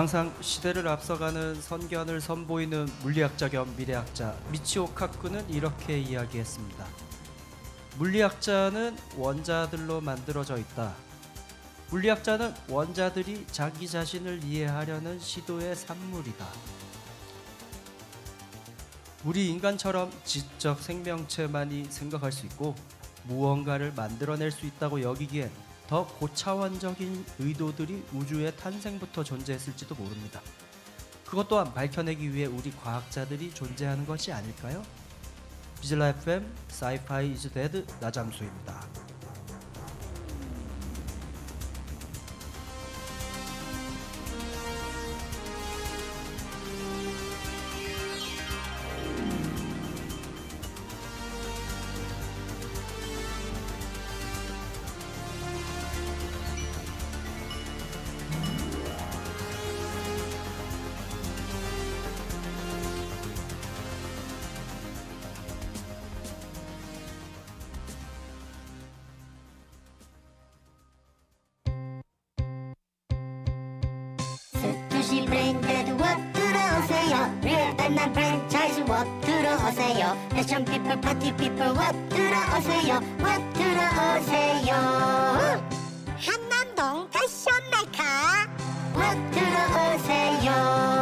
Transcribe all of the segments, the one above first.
항상 시대를 앞서가는 선견을 선보이는 물리학자 겸 미래학자 미치오 카쿠는 이렇게 이야기했습니다. 물리학자는 원자들로 만들어져 있다. 물리학자는 원자들이 자기 자신을 이해하려는 시도의 산물이다. 우리 인간처럼 지적 생명체만이 생각할 수 있고 무언가를 만들어낼 수 있다고 여기기엔 더 고차원적인 의도들이 우주의 탄생부터 존재했을지도 모릅니다. 그것 또한 밝혀내기 위해 우리 과학자들이 존재하는 것이 아닐까요? 비즐라 FM Sci-Fi is Dead 나잠수입니다. 스투시 브랜드드 웍 들어오세요. 리얼단난 프랜차이즈 웍 들어오세요. 패션 피플 파티 피플 웍 들어오세요. 웍 들어오세요. 한남동 패션 메카 웍 들어오세요.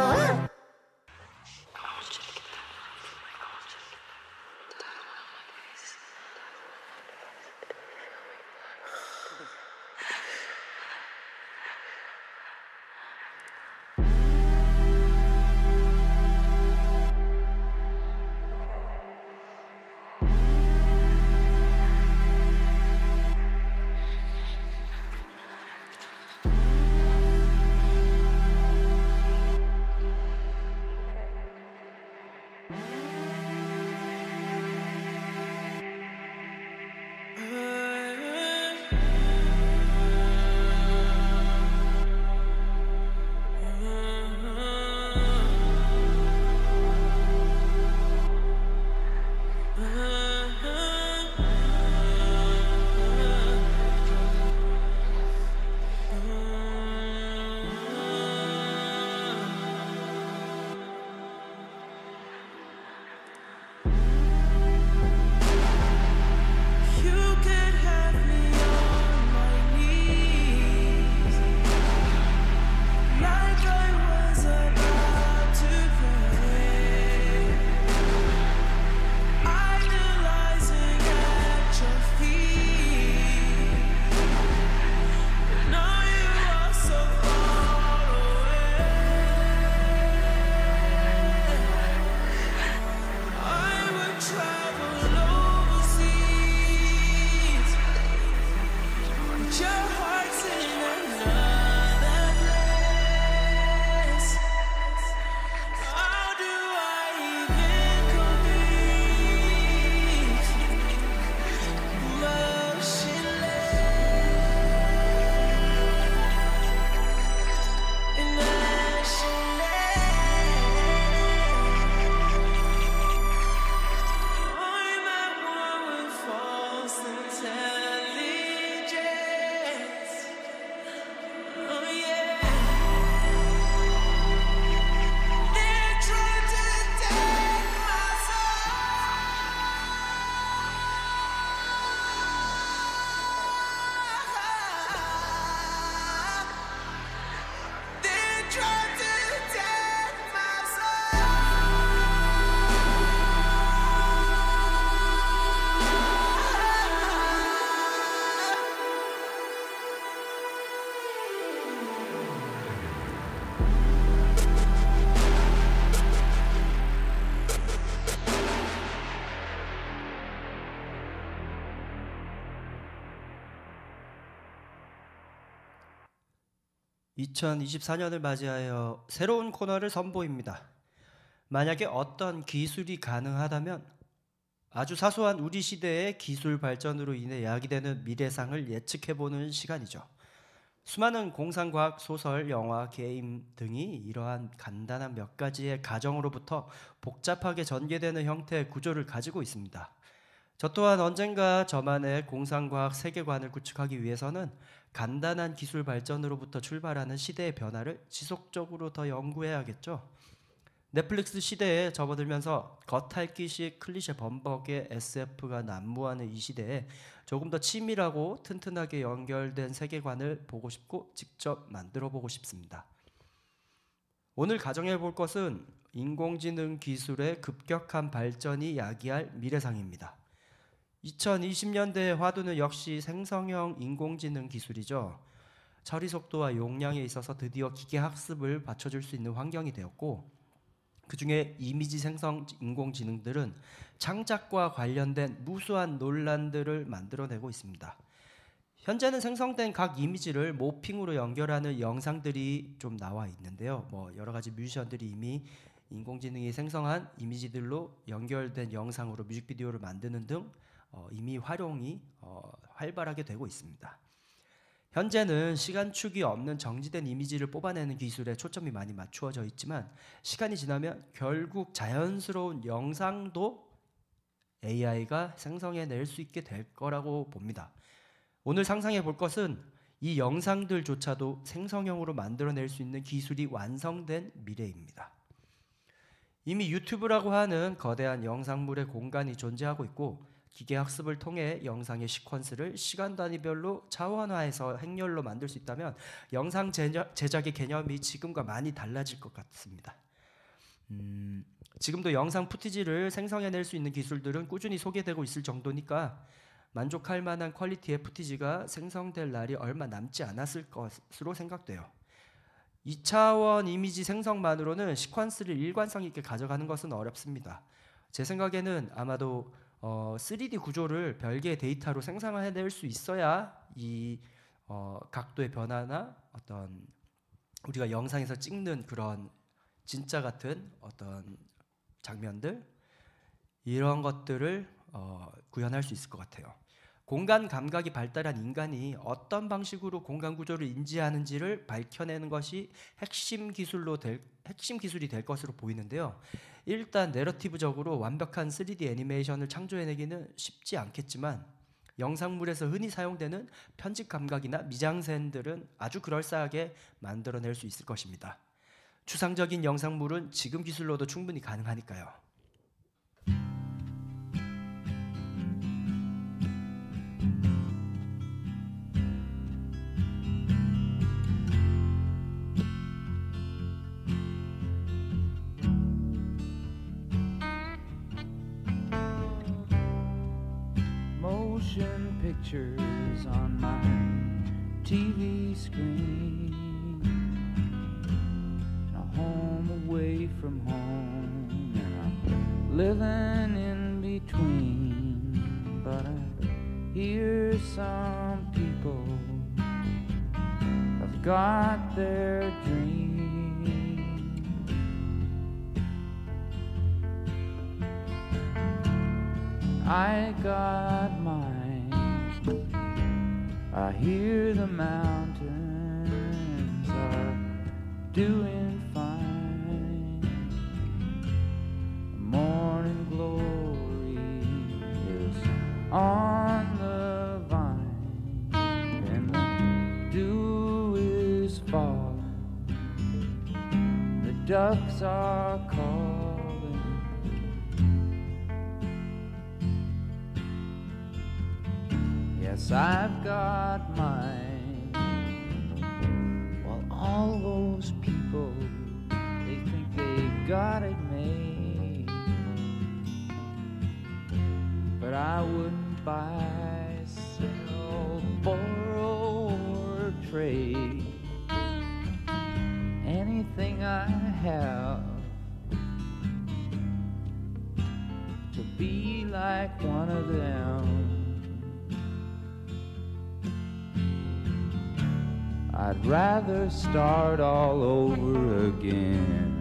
2024년을 맞이하여 새로운 코너를 선보입니다. 만약에 어떤 기술이 가능하다면 아주 사소한 우리 시대의 기술 발전으로 인해 야기되는 미래상을 예측해보는 시간이죠. 수많은 공상과학 소설, 영화, 게임 등이 이러한 간단한 몇 가지의 가정으로부터 복잡하게 전개되는 형태의 구조를 가지고 있습니다. 저 또한 언젠가 저만의 공상과학 세계관을 구축하기 위해서는 간단한 기술 발전으로부터 출발하는 시대의 변화를 지속적으로 더 연구해야겠죠. 넷플릭스 시대에 접어들면서 겉핥기식 클리셰 범벅의 SF가 난무하는 이 시대에 조금 더 치밀하고 튼튼하게 연결된 세계관을 보고 싶고 직접 만들어 보고 싶습니다. 오늘 가정해 볼 것은 인공지능 기술의 급격한 발전이 야기할 미래상입니다. 2020년대의 화두는 역시 생성형 인공지능 기술이죠. 처리 속도와 용량에 있어서 드디어 기계학습을 받쳐줄 수 있는 환경이 되었고, 그 중에 이미지 생성 인공지능들은 창작과 관련된 무수한 논란들을 만들어내고 있습니다. 현재는 생성된 각 이미지를 모핑으로 연결하는 영상들이 좀 나와 있는데요. 여러 가지 뮤지션들이 이미 인공지능이 생성한 이미지들로 연결된 영상으로 뮤직비디오를 만드는 등 이미 활용이 활발하게 되고 있습니다. 현재는 시간축이 없는 정지된 이미지를 뽑아내는 기술에 초점이 많이 맞추어져 있지만, 시간이 지나면 결국 자연스러운 영상도 AI가 생성해낼 수 있게 될 거라고 봅니다. 오늘 상상해 볼 것은 이 영상들조차도 생성형으로 만들어낼 수 있는 기술이 완성된 미래입니다. 이미 유튜브라고 하는 거대한 영상물의 공간이 존재하고 있고, 기계학습을 통해 영상의 시퀀스를 시간 단위별로 차원화해서 행렬로 만들 수 있다면 영상 제작의 개념이 지금과 많이 달라질 것 같습니다. 지금도 영상 푸티지를 생성해낼 수 있는 기술들은 꾸준히 소개되고 있을 정도니까 만족할 만한 퀄리티의 푸티지가 생성될 날이 얼마 남지 않았을 것으로 생각돼요. 2차원 이미지 생성만으로는 시퀀스를 일관성 있게 가져가는 것은 어렵습니다. 제 생각에는 아마도 3D 구조를 별개의 데이터로 생성해낼 수 있어야 이 각도의 변화나 어떤 우리가 영상에서 찍는 그런 진짜 같은 어떤 장면들, 이런 것들을 구현할 수 있을 것 같아요. 공간 감각이 발달한 인간이 어떤 방식으로 공간 구조를 인지하는지를 밝혀내는 것이 핵심 기술이 될 것으로 보이는데요. 일단 내러티브적으로 완벽한 3D 애니메이션을 창조해내기는 쉽지 않겠지만, 영상물에서 흔히 사용되는 편집 감각이나 미장센들은 아주 그럴싸하게 만들어낼 수 있을 것입니다. 추상적인 영상물은 지금 기술로도 충분히 가능하니까요. Motion pictures on my TV screen, and a home away from home, and I'm living in between. But I hear some people have got their dreams. I got mine. I hear the mountains are doing fine. The morning glory is on the vine, and the dew is falling. The ducks are calling. Yes, I've got mine. While all those people, they think they've got it made. But I wouldn't buy, sell, borrow, or trade anything I have to be like one of them. I'd rather start all over again.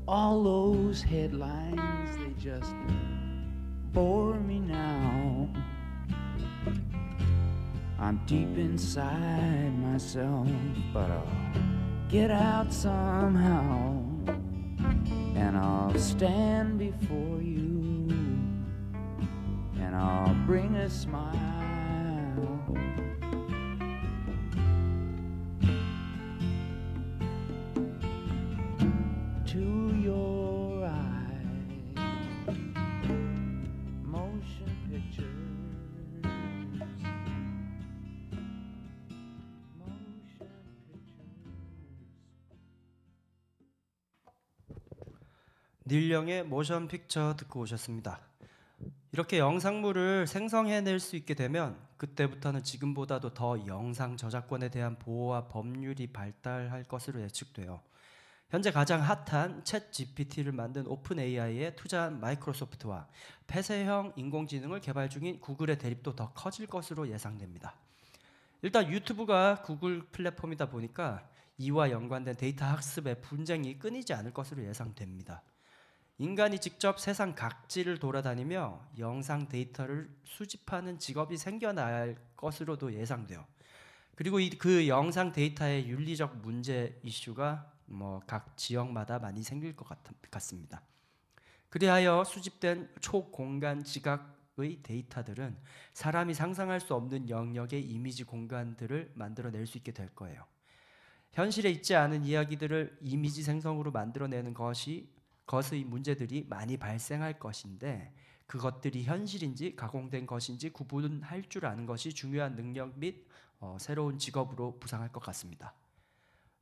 All those headlines, they just bore me now. I'm deep inside myself, but I'll get out somehow. And I'll stand before you, and I'll bring a smile to your eyes. Motion pictures, motion pictures. 닐 영의 모션 픽처 듣고 오셨습니다. 이렇게 영상물을 생성해낼 수 있게 되면 그때부터는 지금보다도 더 영상 저작권에 대한 보호와 법률이 발달할 것으로 예측돼요. 현재 가장 핫한 챗 GPT를 만든 오픈 AI에 투자한 마이크로소프트와 폐쇄형 인공지능을 개발 중인 구글의 대립도 더 커질 것으로 예상됩니다. 일단 유튜브가 구글 플랫폼이다 보니까 이와 연관된 데이터 학습의 분쟁이 끊이지 않을 것으로 예상됩니다. 인간이 직접 세상 각지를 돌아다니며 영상 데이터를 수집하는 직업이 생겨날 것으로도 예상돼요. 그리고 그 영상 데이터의 윤리적 문제 이슈가 각 지역마다 많이 생길 것 같습니다. 그리하여 수집된 초공간 지각의 데이터들은 사람이 상상할 수 없는 영역의 이미지 공간들을 만들어낼 수 있게 될 거예요. 현실에 있지 않은 이야기들을 이미지 생성으로 만들어내는 것의 문제들이 많이 발생할 것인데 그것들이 현실인지 가공된 것인지 구분할 줄 아는 것이 중요한 능력 및 새로운 직업으로 부상할 것 같습니다.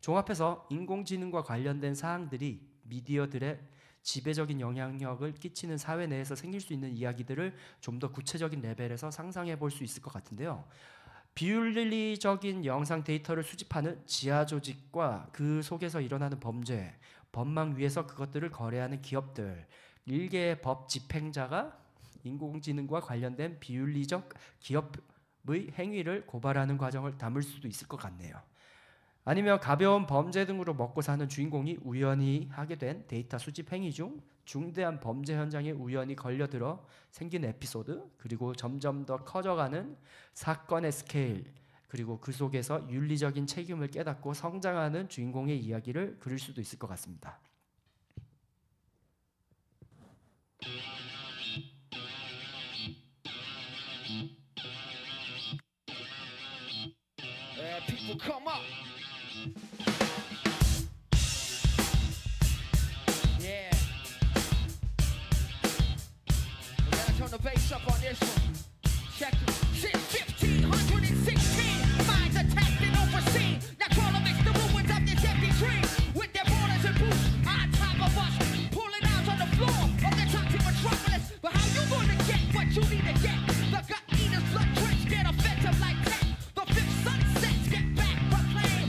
종합해서 인공지능과 관련된 사항들이 미디어들의 지배적인 영향력을 끼치는 사회 내에서 생길 수 있는 이야기들을 좀 더 구체적인 레벨에서 상상해 볼 수 있을 것 같은데요. 비윤리적인 영상 데이터를 수집하는 지하 조직과 그 속에서 일어나는 범죄, 법망 위에서 그것들을 거래하는 기업들, 일개의 법 집행자가 인공지능과 관련된 비윤리적 기업의 행위를 고발하는 과정을 담을 수도 있을 것 같네요. 아니면 가벼운 범죄 등으로 먹고 사는 주인공이 우연히 하게 된 데이터 수집 행위 중 중대한 범죄 현장에 우연히 걸려들어 생긴 에피소드, 그리고 점점 더 커져가는 사건의 스케일, 그리고 그 속에서 윤리적인 책임을 깨닫고 성장하는 주인공의 이야기를 그릴 수도 있을 것 같습니다. People come up. Yeah. We gotta turn the bass up on this one. Check it. Since 1516, minds attacked and overseen. Now crawl amidst the ruins of this empty dream. With their borders and boots on top of us, pulling out on the floor of the toxic metropolis. But how you gonna get what you need to get? The gut eaters, blood drenched, get offensive like that. The fifth sunsets get back proclaimed.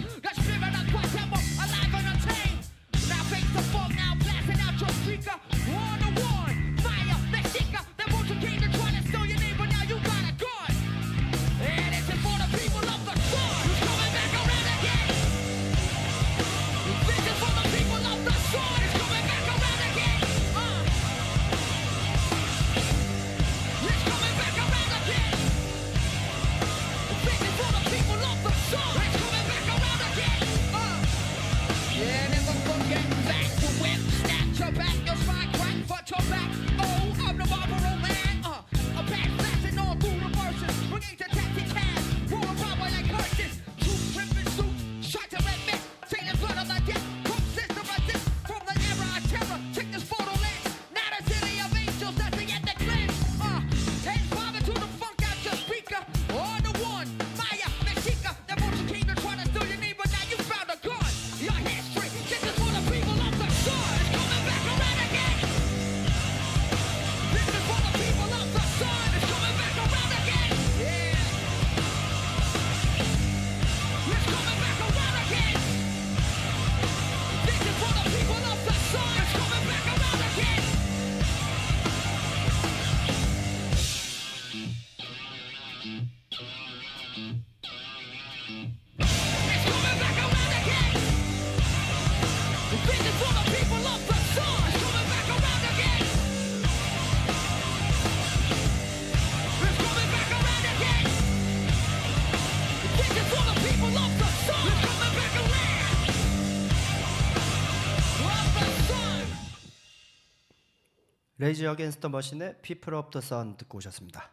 It's coming back around again. This is for the people of the sun. It's coming back around again. It's coming back around again. This is for the people of the sun. It's coming back around. Of the sun. 레이지 어게인스트 더 머신의 People of the Sun 듣고 오셨습니다.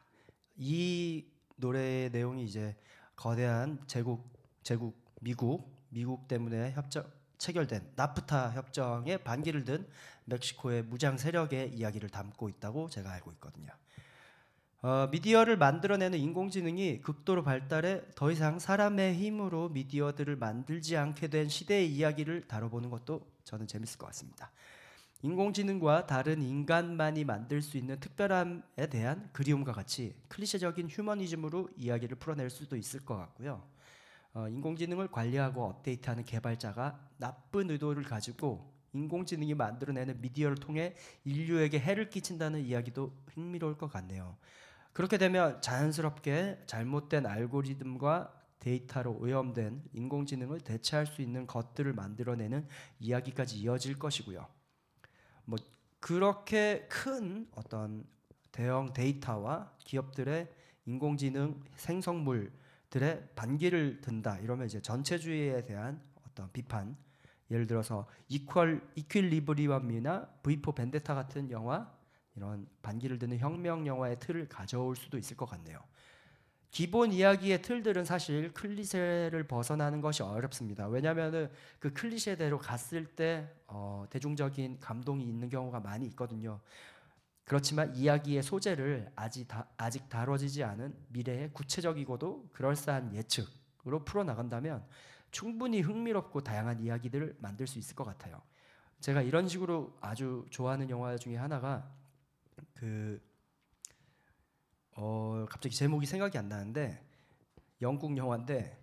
이 노래의 내용이 이제 거대한 제국 미국 때문에 체결된 나프타 협정에 반기를 든 멕시코의 무장 세력의 이야기를 담고 있다고 제가 알고 있거든요. 미디어를 만들어내는 인공지능이 극도로 발달해 더 이상 사람의 힘으로 미디어들을 만들지 않게 된 시대의 이야기를 다뤄보는 것도 저는 재밌을 것 같습니다. 인공지능과 다른 인간만이 만들 수 있는 특별함에 대한 그리움과 같이 클리셰적인 휴머니즘으로 이야기를 풀어낼 수도 있을 것 같고요. 인공지능을 관리하고 업데이트하는 개발자가 나쁜 의도를 가지고 인공지능이 만들어내는 미디어를 통해 인류에게 해를 끼친다는 이야기도 흥미로울 것 같네요. 그렇게 되면 자연스럽게 잘못된 알고리즘과 데이터로 오염된 인공지능을 대체할 수 있는 것들을 만들어내는 이야기까지 이어질 것이고요. 뭐 그렇게 큰 어떤 대형 데이터와 기업들의 인공지능 생성물들의 반기를 든다 이러면 이제 전체주의에 대한 어떤 비판, 예를 들어서 이퀄리브리엄이나 V4 벤데타 같은 영화, 이런 반기를 드는 혁명 영화의 틀을 가져올 수도 있을 것 같네요. 기본 이야기의 틀들은 사실 클리셰를 벗어나는 것이 어렵습니다. 왜냐하면 그 클리셰대로 갔을 때 대중적인 감동이 있는 경우가 많이 있거든요. 그렇지만 이야기의 소재를 아직 다뤄지지 않은 미래의 구체적이고도 그럴싸한 예측으로 풀어나간다면 충분히 흥미롭고 다양한 이야기들을 만들 수 있을 것 같아요. 제가 이런 식으로 아주 좋아하는 영화 중에 하나가 갑자기 제목이 생각이 안 나는데 영국 영화인데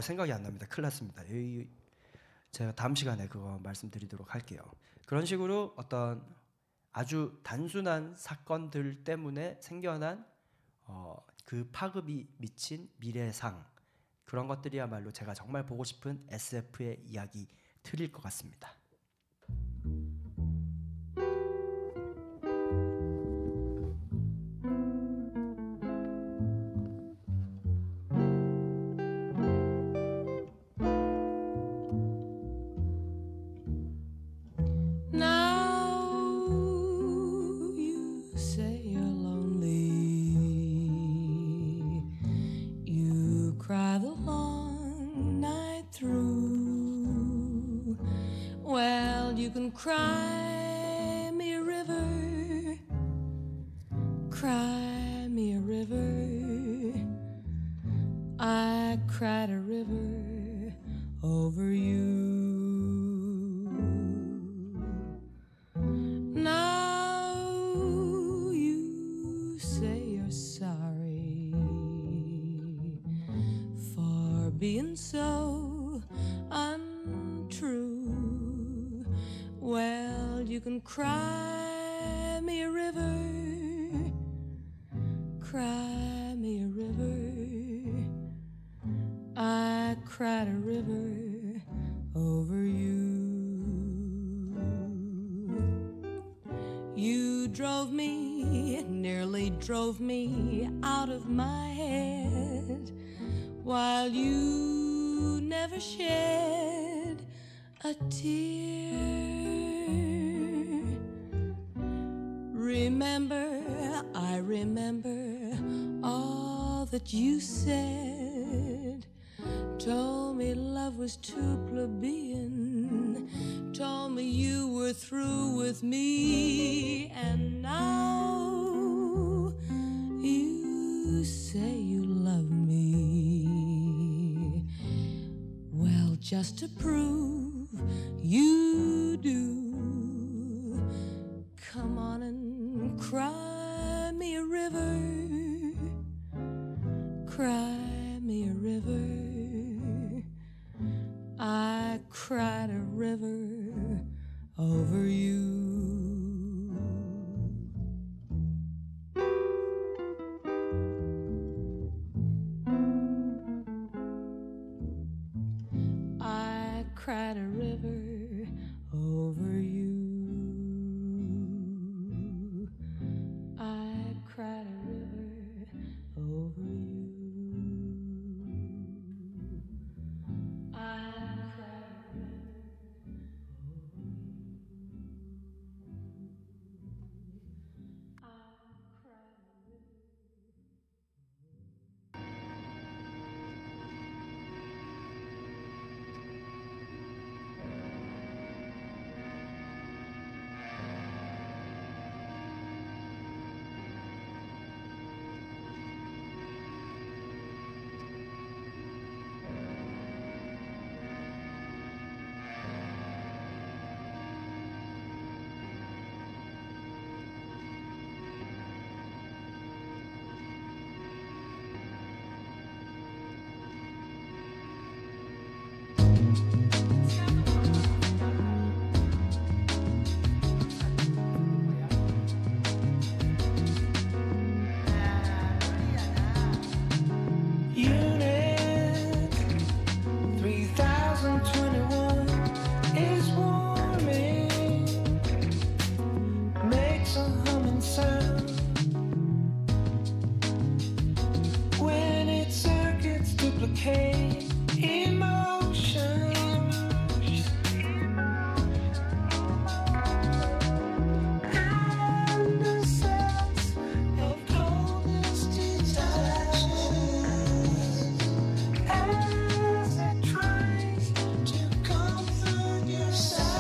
생각이 안 납니다. 큰일 났습니다. 제가 다음 시간에 그거 말씀드리도록 할게요. 그런 식으로 어떤 아주 단순한 사건들 때문에 생겨난 그 파급이 미친 미래상, 그런 것들이야말로 제가 정말 보고 싶은 SF의 이야기 틀일 것 같습니다. Cry me a river, cry me a river. I cried a river over you. Now you say you're sorry for being so untrue. Well, you can cry me a river, cry me a river. I cried a river over you. You drove me, nearly drove me out of my head, while you never shed a tear. Remember, I remember all that you said. Told me love was too plebeian. Told me you were through with me. And now you say you love me. Well, just to prove you do, come on and cry me a river, cry me a river. I cried a river over you. Unit 3021 is warming, makes a humming sound when its circuits duplicate emotion. And the sense of coldness detaches as it tries to comfort your sadness.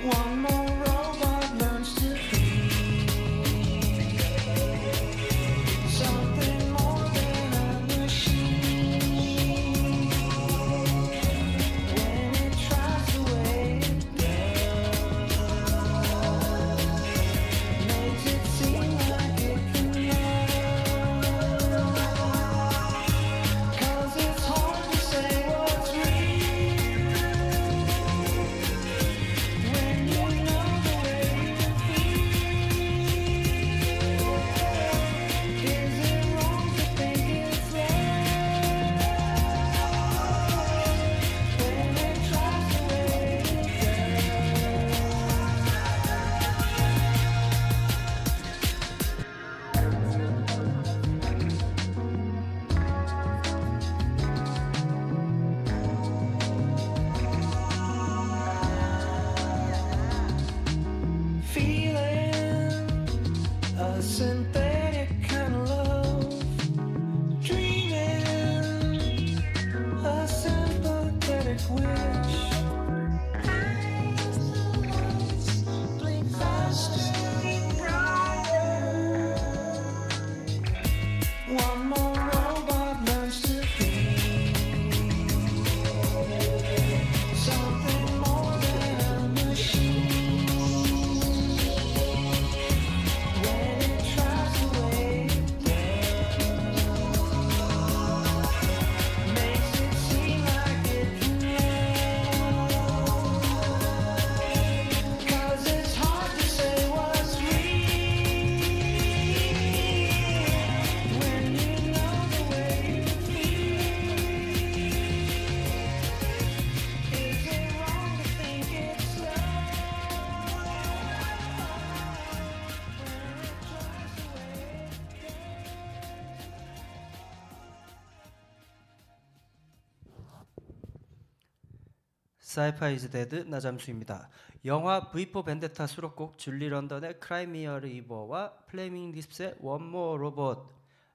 One more robot learns to be something more than a machine. When it tries to weigh it down, makes it seem like it can love. 'Cause it's hard to say what's real when you know the way you feel. Is it wrong to think it's love when it tries to weigh it down? Feeling a synthetic kind of love, dreaming a sympathetic wish. As the lights blink faster and brighter, one more robot learns to be something more than a machine. When it tries to weigh it down, makes it seem like it can love. 'Cause it's hard to say what's real when you know the way you feel. Is it wrong to think it's love when it tries to weigh it 사이파이 이즈 데드 나잠수입니다. 영화 V4 벤데타 수록곡 줄리 런던의 크라이 미 어 리버와 플레밍 립스의 One More Robot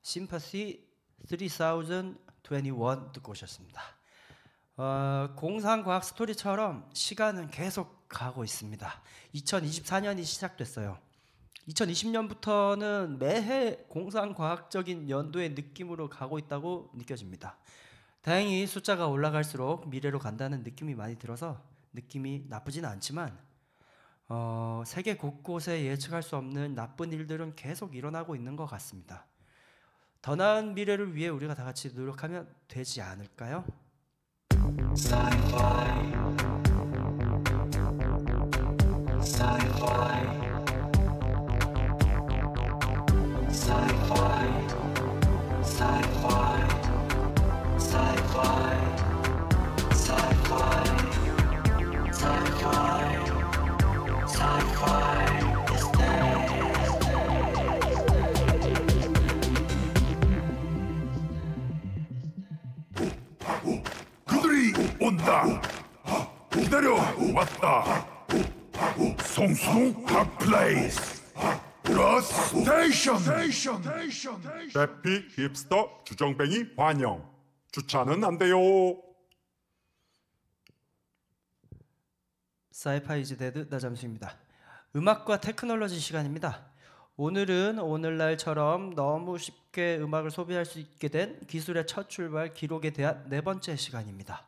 심파시 3021 듣고 오셨습니다. 공상과학 스토리처럼 시간은 계속 가고 있습니다. 2024년이 시작됐어요. 2020년부터는 매해 공상과학적인 연도의 느낌으로 가고 있다고 느껴집니다. 다행히 숫자가 올라갈수록 미래로 간다는 느낌이 많이 들어서 느낌이 나쁘진 않지만 세계 곳곳에 예측할 수 없는 나쁜 일들은 계속 일어나고 있는 것 같습니다. 더 나은 미래를 위해 우리가 다 같이 노력하면 되지 않을까요? 그들이 온다. 기다려 왔다. 송수 핫플레이스 러스 스테이션. 대피 힙스터 주정뱅이 환영. 주차는 안 돼요. 사이파이 이즈 데드 나잠수입니다. 음악과 테크놀로지 시간입니다. 오늘은 오늘날처럼 너무 쉽게 음악을 소비할 수 있게 된 기술의 첫 출발 기록에 대한 네 번째 시간입니다.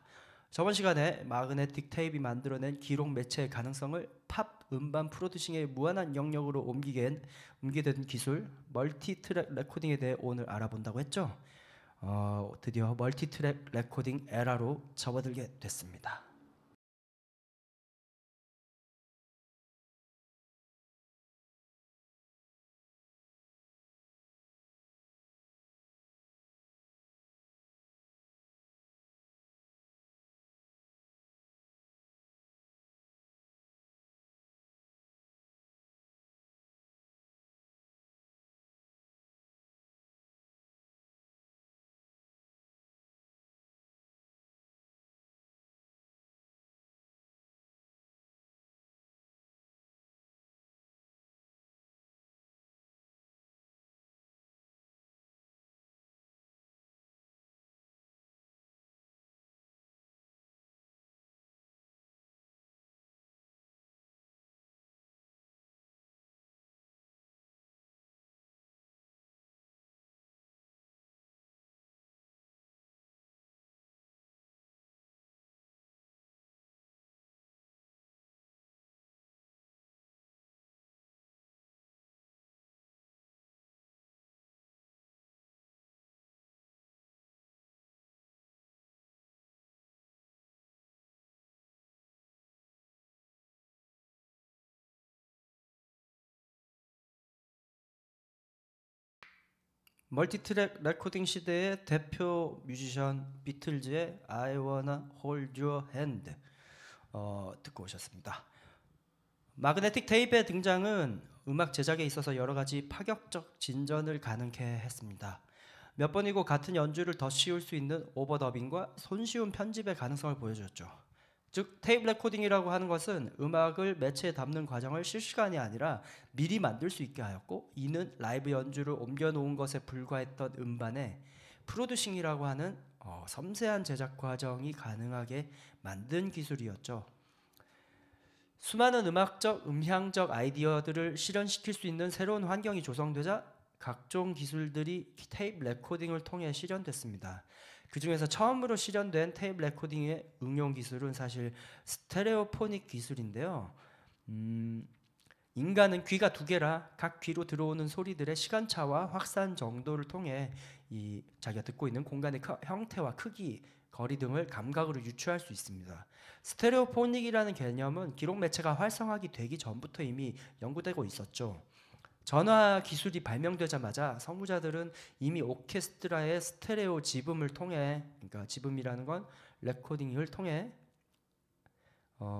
저번 시간에 마그네틱 테이프이 만들어낸 기록 매체의 가능성을 팝 음반 프로듀싱의 무한한 영역으로 옮기게 된 기술 멀티 트랙 레코딩에 대해 오늘 알아본다고 했죠. 드디어 멀티트랙 레코딩 에라로 접어들게 됐습니다. 멀티트랙 레코딩 시대의 대표 뮤지션 비틀즈의 I Wanna Hold Your Hand 듣고 오셨습니다. 마그네틱 테이프의 등장은 음악 제작에 있어서 여러 가지 파격적 진전을 가능케 했습니다. 몇 번이고 같은 연주를 더 씌울 수 있는 오버더빙과 손쉬운 편집의 가능성을 보여줬죠. 즉 테이프 레코딩이라고 하는 것은 음악을 매체에 담는 과정을 실시간이 아니라 미리 만들 수 있게 하였고, 이는 라이브 연주를 옮겨놓은 것에 불과했던 음반에 프로듀싱이라고 하는 섬세한 제작 과정이 가능하게 만든 기술이었죠. 수많은 음악적, 음향적 아이디어들을 실현시킬 수 있는 새로운 환경이 조성되자 각종 기술들이 테이프 레코딩을 통해 실현됐습니다. 그 중에서 처음으로 실현된 테이프 레코딩의 응용 기술은 사실 스테레오포닉 기술인데요. 인간은 귀가 두 개라 각 귀로 들어오는 소리들의 시간차와 확산 정도를 통해 이 자기가 듣고 있는 공간의 형태와 크기, 거리 등을 감각으로 유추할 수 있습니다. 스테레오포닉이라는 개념은 기록 매체가 활성화가 되기 전부터 이미 연구되고 있었죠. 전화 기술이 발명되자마자 선구자들은 이미 오케스트라의 스테레오 지음을 통해, 그러니까 지음이라는 건 레코딩을 통해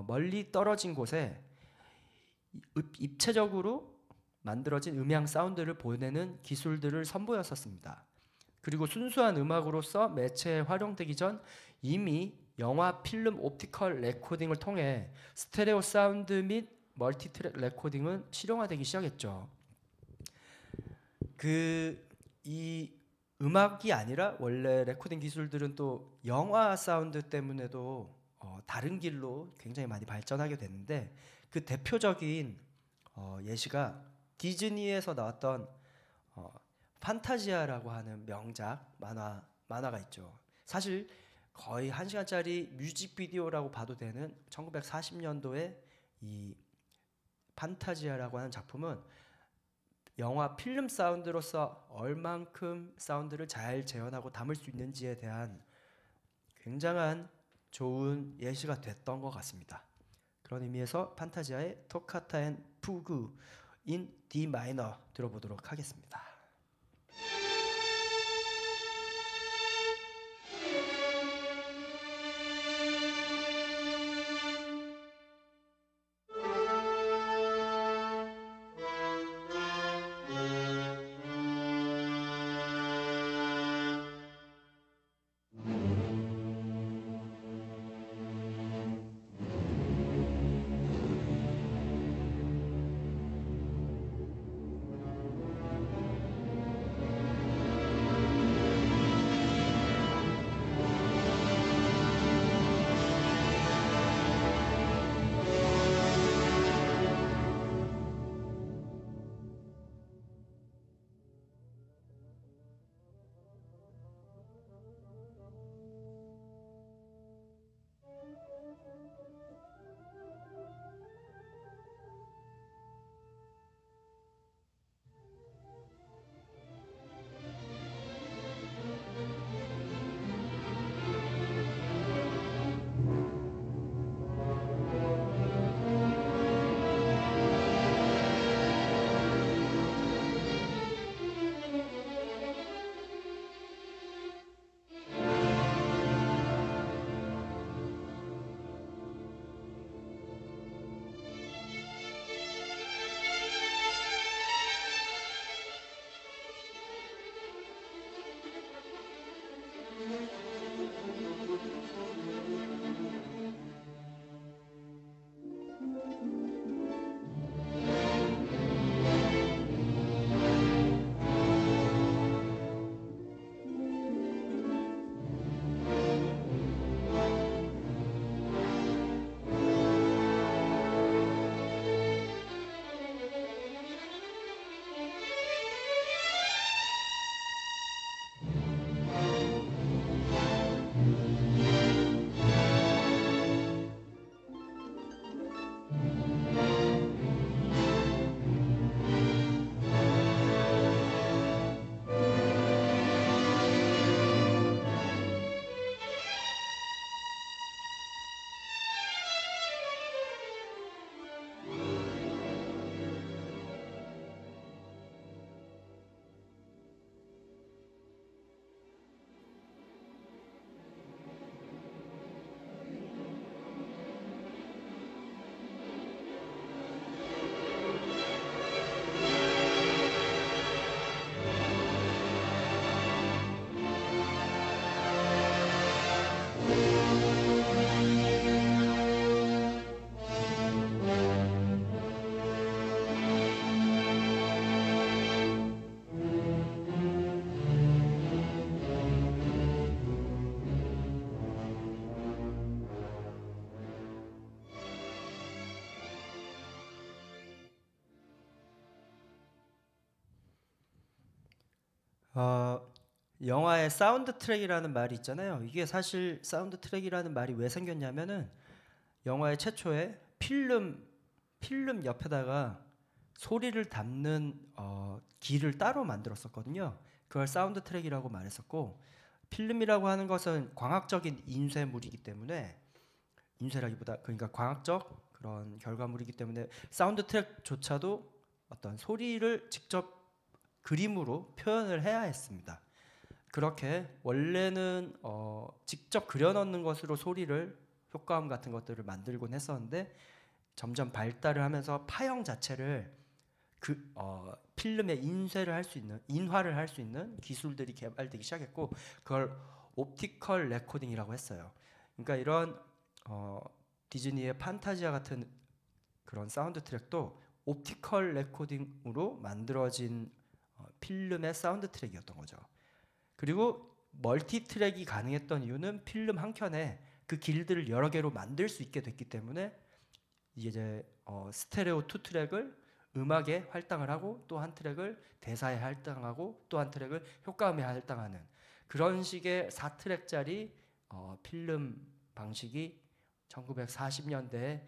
멀리 떨어진 곳에 입체적으로 만들어진 음향 사운드를 보내는 기술들을 선보였었습니다. 그리고 순수한 음악으로서 매체에 활용되기 전 이미 영화, 필름, 옵티컬 레코딩을 통해 스테레오 사운드 및 멀티트랙 레코딩은 실용화되기 시작했죠. 이 음악이 아니라 원래 레코딩 기술들은 또 영화 사운드 때문에도 다른 길로 굉장히 많이 발전하게 됐는데, 그 대표적인 예시가 디즈니에서 나왔던 판타지아라고 하는 명작 만화가 있죠. 사실 거의 1시간짜리 뮤직비디오라고 봐도 되는 1940년도에 이 판타지아라고 하는 작품은 영화 필름 사운드로서 얼만큼 사운드를 잘 재현하고 담을 수 있는지에 대한 굉장한 좋은 예시가 됐던 것 같습니다. 그런 의미에서 판타지아의 토카타 앤 푸그 인 D 마이너 들어보도록 하겠습니다. 영화의 사운드 트랙이라는 말이 있잖아요. 이게 사실 사운드 트랙이라는 말이 왜 생겼냐면은 영화의 최초에 필름 옆에다가 소리를 담는 기를 따로 만들었었거든요. 그걸 사운드 트랙이라고 말했었고, 필름이라고 하는 것은 광학적인 인쇄물이기 때문에, 인쇄라기보다 그러니까 광학적 그런 결과물이기 때문에 사운드 트랙조차도 어떤 소리를 직접 그림으로 표현을 해야 했습니다. 그렇게 원래는 직접 그려넣는 것으로 소리를, 효과음 같은 것들을 만들곤 했었는데, 점점 발달을 하면서 파형 자체를 필름에 인화를 할 수 있는 기술들이 개발되기 시작했고, 그걸 옵티컬 레코딩이라고 했어요. 그러니까 이런 디즈니의 판타지아 같은 그런 사운드 트랙도 옵티컬 레코딩으로 만들어진 필름의 사운드 트랙이었던 거죠. 그리고 멀티 트랙이 가능했던 이유는 필름 한 켠에 그 길들을 여러 개로 만들 수 있게 됐기 때문에, 이제 스테레오 2트랙을 음악에 할당을 하고, 또 한 트랙을 대사에 할당하고, 또 한 트랙을 효과음에 할당하는 그런 식의 4트랙짜리 필름 방식이 1940년대에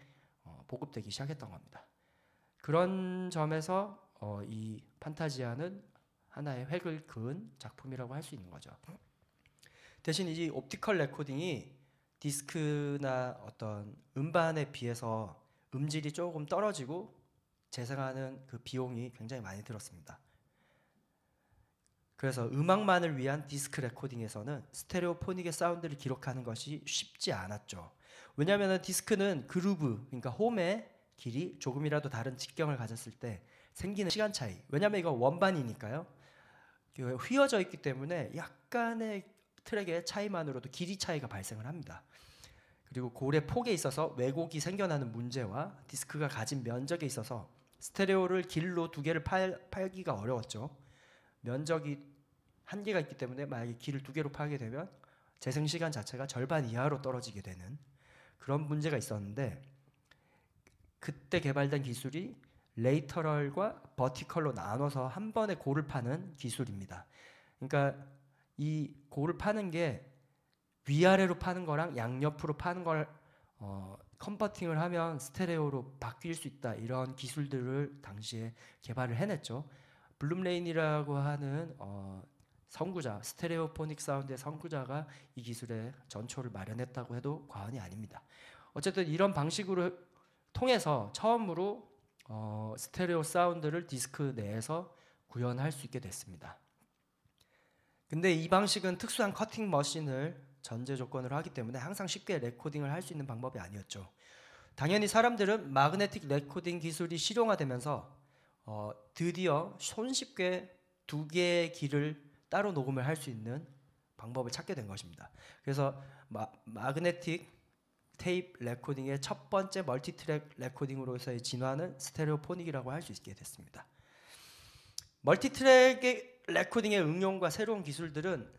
보급되기 시작했던 겁니다. 그런 점에서 이 판타지아는 하나의 획을 그은 작품이라고 할 수 있는 거죠. 대신 이 옵티컬 레코딩이 디스크나 어떤 음반에 비해서 음질이 조금 떨어지고 재생하는 그 비용이 굉장히 많이 들었습니다. 그래서 음악만을 위한 디스크 레코딩에서는 스테레오포닉의 사운드를 기록하는 것이 쉽지 않았죠. 왜냐하면 디스크는 그루브, 그러니까 홈의 길이 조금이라도 다른 직경을 가졌을 때 생기는 시간 차이, 왜냐하면 이거 원반이니까요, 휘어져 있기 때문에 약간의 트랙의 차이만으로도 길이 차이가 발생을 합니다. 그리고 고래 폭에 있어서 왜곡이 생겨나는 문제와 디스크가 가진 면적에 있어서 스테레오를 길로 두 개를 팔기가 어려웠죠. 면적이 한계가 있기 때문에 만약에 길을 두 개로 팔게 되면 재생 시간 자체가 절반 이하로 떨어지게 되는 그런 문제가 있었는데, 그때 개발된 기술이 레이터럴과 버티컬로 나눠서 한 번에 고를 파는 기술입니다. 그러니까 이 고를 파는 게 위아래로 파는 거랑 양옆으로 파는 걸 컨버팅을 하면 스테레오로 바뀔 수 있다, 이런 기술들을 당시에 개발을 해냈죠. 블룸레인이라고 하는 선구자, 스테레오포닉 사운드의 선구자가 이 기술의 전초를 마련했다고 해도 과언이 아닙니다. 어쨌든 이런 방식으로 통해서 처음으로 스테레오 사운드를 디스크 내에서 구현할 수 있게 됐습니다. 근데 이 방식은 특수한 커팅 머신을 전제 조건으로 하기 때문에 항상 쉽게 레코딩을 할 수 있는 방법이 아니었죠. 당연히 사람들은 마그네틱 레코딩 기술이 실용화되면서 드디어 손쉽게 두 개의 길을 따로 녹음을 할 수 있는 방법을 찾게 된 것입니다. 그래서 마그네틱 테이프 레코딩의 첫 번째 멀티트랙 레코딩으로서의 진화는 스테레오포닉이라고 할 수 있게 됐습니다. 멀티트랙의 레코딩의 응용과 새로운 기술들은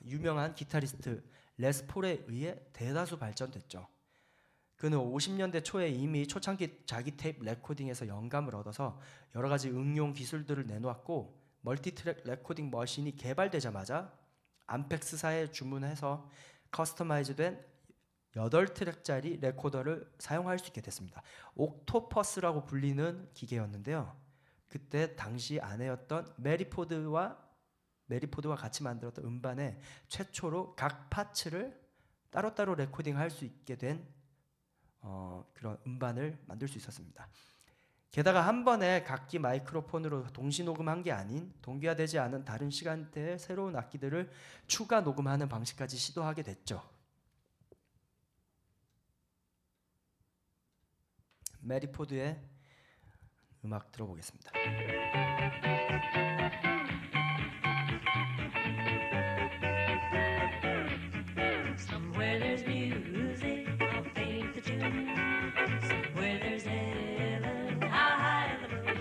유명한 기타리스트 레스 폴에 의해 대다수 발전됐죠. 그는 50년대 초에 이미 초창기 자기 테이프 레코딩에서 영감을 얻어서 여러 가지 응용 기술들을 내놓았고, 멀티트랙 레코딩 머신이 개발되자마자 암펙스사에 주문해서 커스터마이즈된 8트랙짜리 레코더를 사용할 수 있게 됐습니다. 옥토퍼스라고 불리는 기계였는데요. 그때 당시 아내였던 메리포드와 같이 만들었던 음반에 최초로 각 파츠를 따로따로 레코딩할 수 있게 된 그런 음반을 만들 수 있었습니다. 게다가 한 번에 각기 마이크로폰으로 동시 녹음한 게 아닌 동기화되지 않은 다른 시간대의 새로운 악기들을 추가 녹음하는 방식까지 시도하게 됐죠. 메리포드의 음악 들어보겠습니다. Somewhere there's music, I'll paint the tune. Somewhere there's heaven, how high the moon.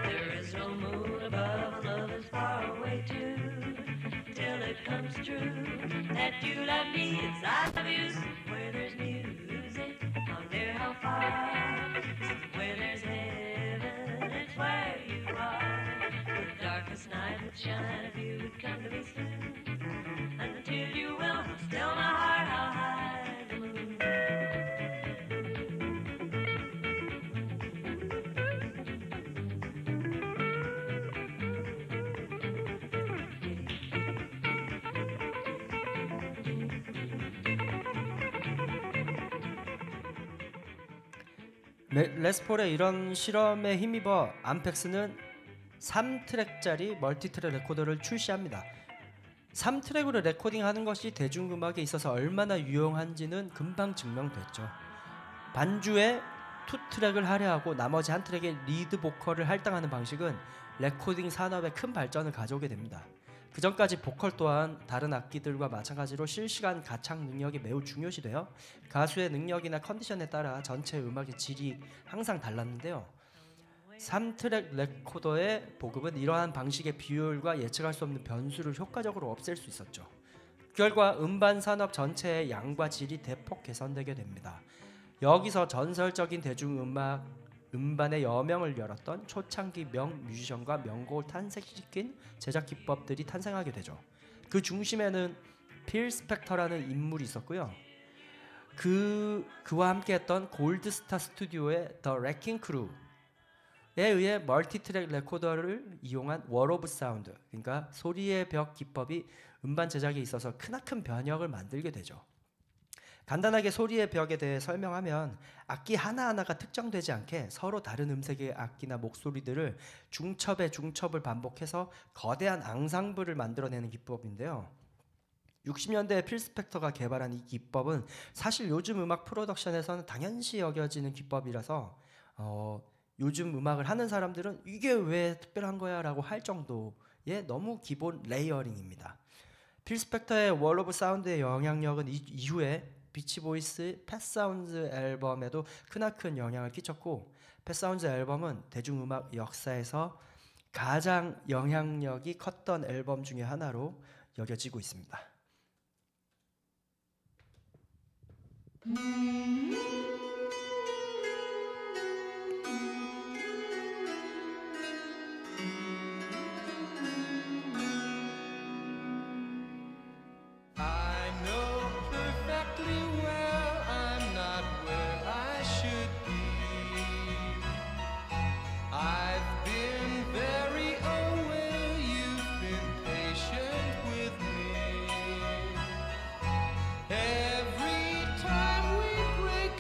There is no moon above, love is far away too. Till it comes true that you love me, it's I love you. Somewhere there's music, I wonder how far. Somewhere there's heaven, it's where you are. The darkest night would shine if you would come to me soon. And until you will, still my heart, how high the moon. 레스폴의 이런 실험에 힘입어 암펙스는 3트랙짜리 멀티트랙 레코더를 출시합니다. 3트랙으로 레코딩하는 것이 대중음악에 있어서 얼마나 유용한지는 금방 증명됐죠. 반주에 2트랙을 할애하고 나머지 한 트랙에 리드 보컬을 할당하는 방식은 레코딩 산업에 큰 발전을 가져오게 됩니다. 그 전까지 보컬 또한 다른 악기들과 마찬가지로 실시간 가창 능력이 매우 중요시되어 가수의 능력이나 컨디션에 따라 전체 음악의 질이 항상 달랐는데요. 3트랙 레코더의 보급은 이러한 방식의 비효율과 예측할 수 없는 변수를 효과적으로 없앨 수 있었죠. 그 결과 음반 산업 전체의 양과 질이 대폭 개선되게 됩니다. 여기서 전설적인 대중음악 음반의 여명을 열었던 초창기 명뮤지션과 명곡을 탄생시킨 제작 기법들이 탄생하게 되죠. 그 중심에는 필 스펙터라는 인물이 있었고요. 그와 함께했던 골드스타 스튜디오의 더 레킹 크루에 의해 멀티트랙 레코더를 이용한 월 오브 사운드, 그러니까 소리의 벽 기법이 음반 제작에 있어서 크나큰 변혁을 만들게 되죠. 간단하게 소리의 벽에 대해 설명하면 악기 하나하나가 특정되지 않게 서로 다른 음색의 악기나 목소리들을 중첩에 중첩을 반복해서 거대한 앙상블을 만들어내는 기법인데요. 60년대에 필 스펙터가 개발한 이 기법은 사실 요즘 음악 프로덕션에서는 당연시 여겨지는 기법이라서 요즘 음악을 하는 사람들은 이게 왜 특별한 거야 라고 할 정도의 너무 기본 레이어링입니다. 필 스펙터의 월 오브 사운드의 영향력은 이후에 비치보이스 팻사운드 앨범에도 크나큰 영향을 끼쳤고, 팻사운드 앨범은 대중음악 역사에서 가장 영향력이 컸던 앨범 중에 하나로 여겨지고 있습니다. I know perfectly well I'm not where I should be. I've been very aware you've been patient with me. Every time we break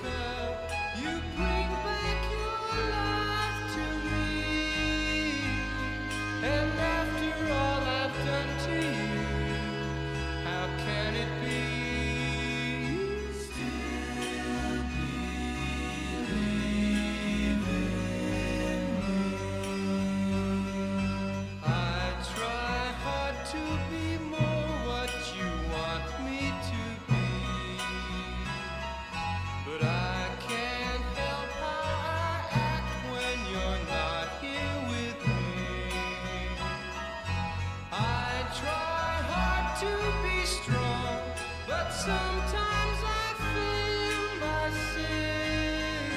strong, but sometimes I feel my sin.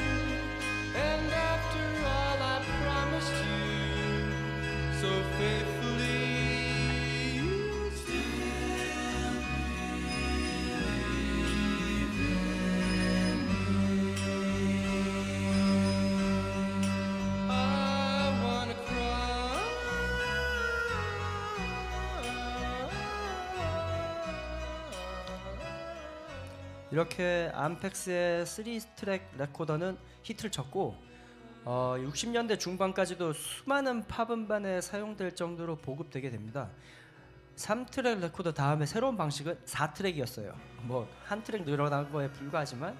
And after all I promised you so faithfully, you still believe in me. I wanna 이렇게 암펙스의 3트랙 레코더는 히트를 쳤고 60년대 중반까지도 수많은 팝 음반에 사용될 정도로 보급되게 됩니다. 3트랙 레코더 다음에 새로운 방식은 4트랙이었어요. 뭐 한 트랙 늘어난 거에 불과하지만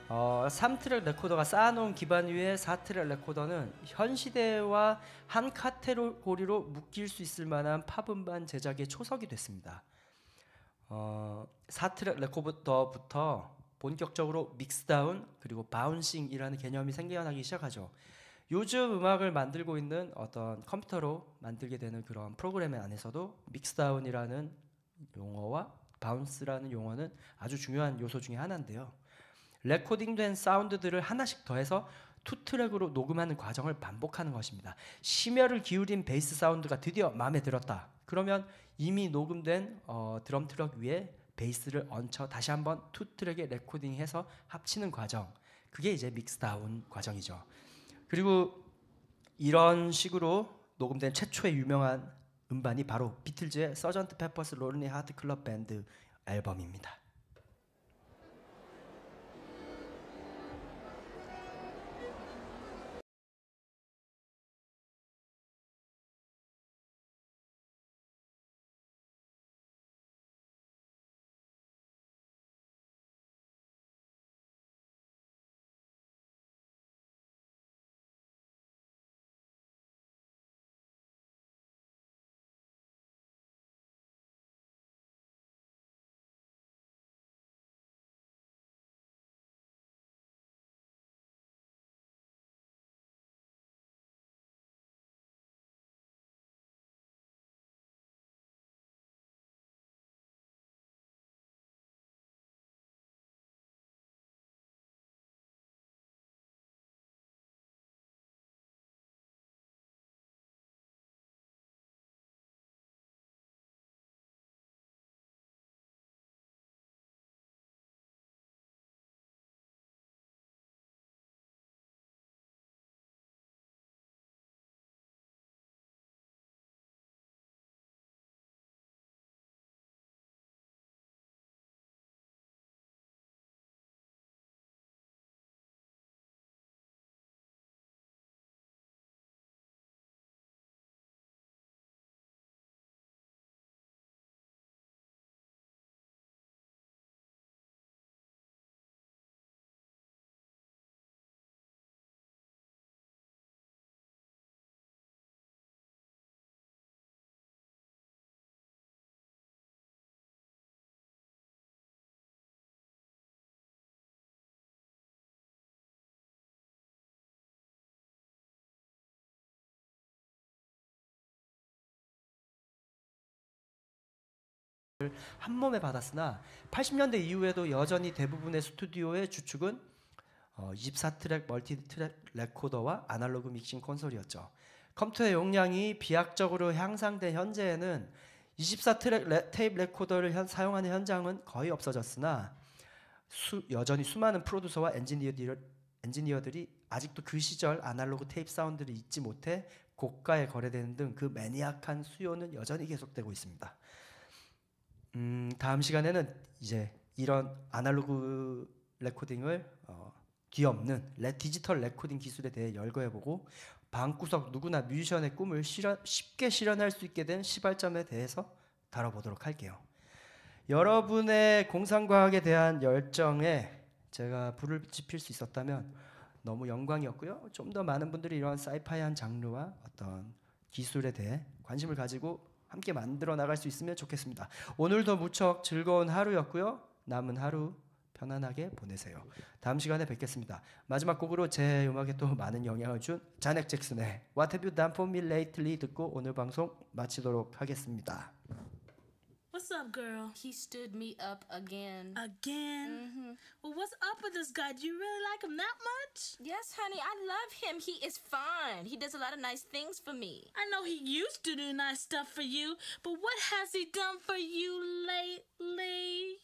3트랙 레코더가 쌓아놓은 기반 위에 4트랙 레코더는 현 시대와 한 카테고리로 묶일 수 있을 만한 팝 음반 제작의 초석이 됐습니다. 4트랙 레코더부터 본격적으로 믹스다운 그리고 바운싱이라는 개념이 생겨나기 시작하죠. 요즘 음악을 만들고 있는 어떤 컴퓨터로 만들게 되는 그런 프로그램 안에서도 믹스다운이라는 용어와 바운스라는 용어는 아주 중요한 요소 중에 하나인데요. 레코딩된 사운드들을 하나씩 더해서 2트랙으로 녹음하는 과정을 반복하는 것입니다. 심혈을 기울인 베이스 사운드가 드디어 마음에 들었다. 그러면 이미 녹음된 드럼 트럭 위에 베이스를 얹혀 다시 한번 2트랙에 레코딩해서 합치는 과정. 그게 이제 믹스다운 과정이죠. 그리고 이런 식으로 녹음된 최초의 유명한 음반이 바로 비틀즈의 서전트 페퍼스 론리 하트 클럽 밴드 앨범입니다. 한 몸에 받았으나 80년대 이후에도 여전히 대부분의 스튜디오의 주축은 24트랙 멀티트랙 레코더와 아날로그 믹싱 콘솔이었죠. 컴퓨터의 용량이 비약적으로 향상된 현재에는 24트랙 테이프 레코더를 사용하는 현장은 거의 없어졌으나 여전히 수많은 프로듀서와 엔지니어들이 아직도 그 시절 아날로그 테이프 사운드를 잊지 못해 고가에 거래되는 등 그 매니악한 수요는 여전히 계속되고 있습니다. 다음 시간에는 이제 이런 아날로그 레코딩을 뒤엎는 디지털 레코딩 기술에 대해 열거해보고 방구석 누구나 뮤지션의 꿈을 쉽게 실현할 수 있게 된 시발점에 대해서 다뤄보도록 할게요. 여러분의 공상과학에 대한 열정에 제가 불을 지필 수 있었다면 너무 영광이었고요. 좀 더 많은 분들이 이런 사이파이한 장르와 어떤 기술에 대해 관심을 가지고 함께 만들어 나갈 수 있으면 좋겠습니다. 오늘도 무척 즐거운 하루였고요. 남은 하루 편안하게 보내세요. 다음 시간에 뵙겠습니다. 마지막 곡으로 제 음악에 또 많은 영향을 준 자넥 잭슨의 What Have You Done For Me Lately 듣고 오늘 방송 마치도록 하겠습니다. What's up, girl? He stood me up again. Again? Well, what's up with this guy? Do you really like him that much? Yes, honey, I love him. He is fine. He does a lot of nice things for me. I know he used to do nice stuff for you, but what has he done for you lately?